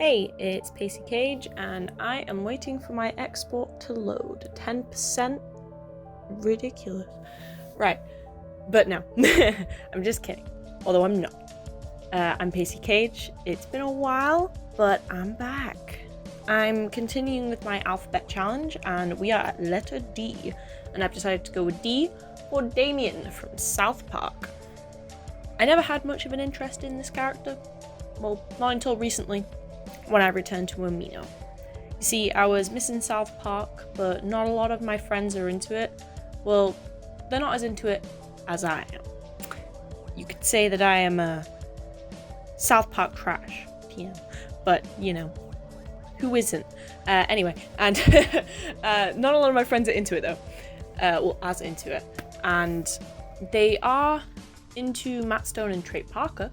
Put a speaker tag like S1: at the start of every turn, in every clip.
S1: Hey, it's Pacey Cage, and I am waiting for my export to load. 10%? Ridiculous. Right, but no, I'm just kidding, although I'm not. I'm Pacey Cage. It's been a while, but I'm back. I'm continuing with my alphabet challenge, and we are at letter D, and I've decided to go with D for Damien from South Park. I never had much of an interest in this character. Well, not until recently, when I returned to Amino. You see, I was missing South Park, but not a lot of my friends are into it. Well, they're not as into it as I am. You could say that I am a South Park trash TM, but you know, who isn't? Anyway, and not a lot of my friends are into it though. Well, as into it. And they are into Matt Stone and Trey Parker,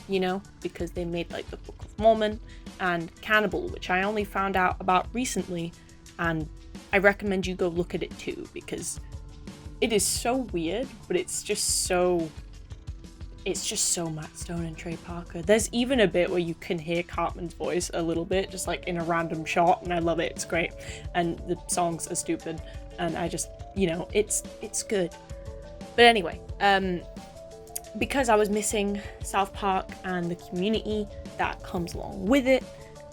S1: you know, because they made like the Book of Mormon and Cannibal, which I only found out about recently, and I recommend you go look at it too, because it is so weird, but it's just so Matt Stone and Trey Parker. There's even a bit where you can hear Cartman's voice a little bit, just like in a random shot, and I love it. It's great, and the songs are stupid, and I just, you know, it's good. But anyway, because I was missing South Park and the community that comes along with it,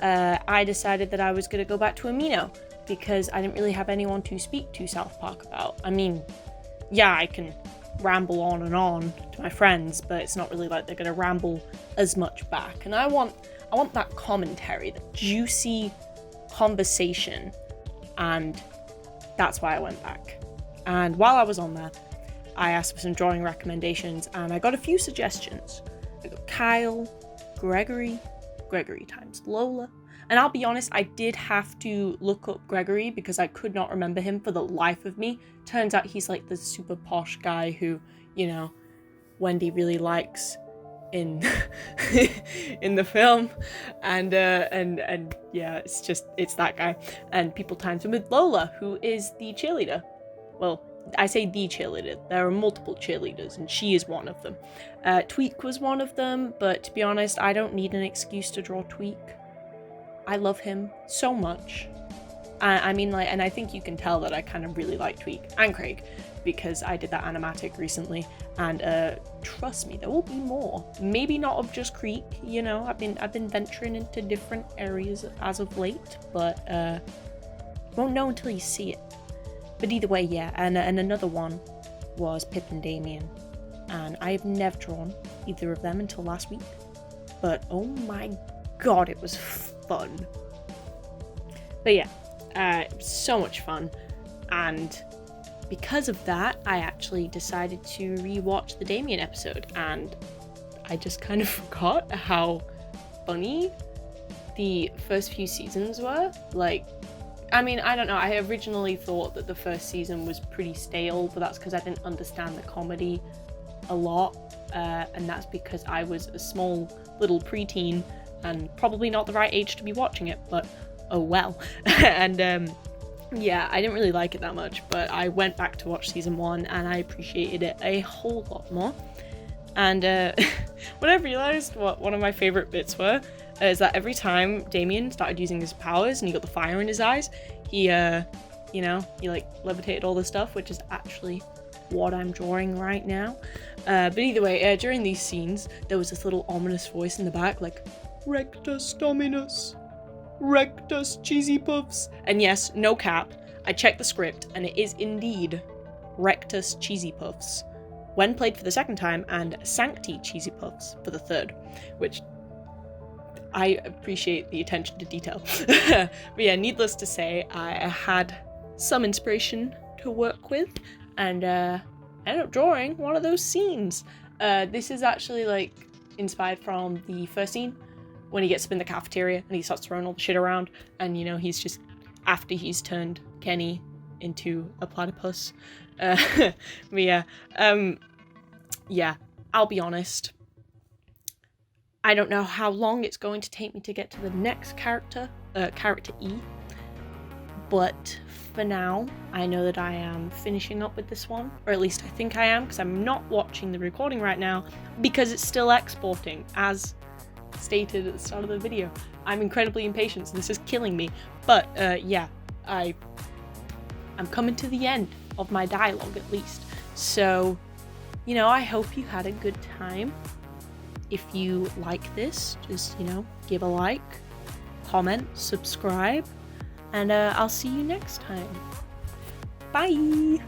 S1: I decided that I was going to go back to Amino, because I didn't really have anyone to speak to South Park about. I mean, yeah, I can ramble on and on to my friends, but it's not really like they're going to ramble as much back. And I want that commentary, the juicy conversation, and that's why I went back. And while I was on there, I asked for some drawing recommendations, and I got a few suggestions. I got Kyle, Gregory times Lola, and I'll be honest, I did have to look up Gregory because I could not remember him for the life of me. Turns out he's like the super posh guy who, you know, Wendy really likes in in the film, and yeah, it's that guy. And people times him with Lola, who is the cheerleader. Well, I say the cheerleader, there are multiple cheerleaders, and she is one of them. Tweak was one of them, but to be honest, I don't need an excuse to draw Tweak. I love him so much. I mean, like, and I think you can tell that I kind of really like Tweak and Craig, because I did that animatic recently, and trust me, there will be more. Maybe not of just Creek, you know, I've been venturing into different areas as of late, but won't know until you see it. But either way, yeah, and another one was Pip and Damien, and I have never drawn either of them until last week, but oh my god, it was fun. But yeah, it was so much fun, and because of that, I actually decided to rewatch the Damien episode, and I just kind of forgot how funny the first few seasons were. Like, I mean, I don't know, I originally thought that the first season was pretty stale, but that's because I didn't understand the comedy a lot, and that's because I was a small little preteen and probably not the right age to be watching it, but oh well. And yeah, I didn't really like it that much, but I went back to watch season 1 and I appreciated it a whole lot more. And when I realized what one of my favorite bits were, is that every time Damien started using his powers and he got the fire in his eyes, he you know, he like levitated all the stuff, which is actually what I'm drawing right now. But either way, during these scenes, there was this little ominous voice in the back, like, Rectus Dominus, Rectus Cheesy Puffs. And yes, no cap, I checked the script, and it is indeed Rectus Cheesy Puffs when played for the second time, and Sancti Cheesy Puffs for the third, which I appreciate the attention to detail. But yeah, needless to say, I had some inspiration to work with, and I ended up drawing one of those scenes. This is actually like inspired from the first scene when he gets up in the cafeteria and he starts throwing all the shit around, and you know, he's just, after he's turned Kenny into a platypus. But yeah, yeah, I'll be honest, I don't know how long it's going to take me to get to the next character, character E, but for now, I know that I am finishing up with this one, or at least I think I am, because I'm not watching the recording right now, because it's still exporting, as stated at the start of the video. I'm incredibly impatient, so this is killing me. But yeah, I'm coming to the end of my dialogue at least. So, you know, I hope you had a good time. If you like this, just, you know, give a like, comment, subscribe, and I'll see you next time. Bye!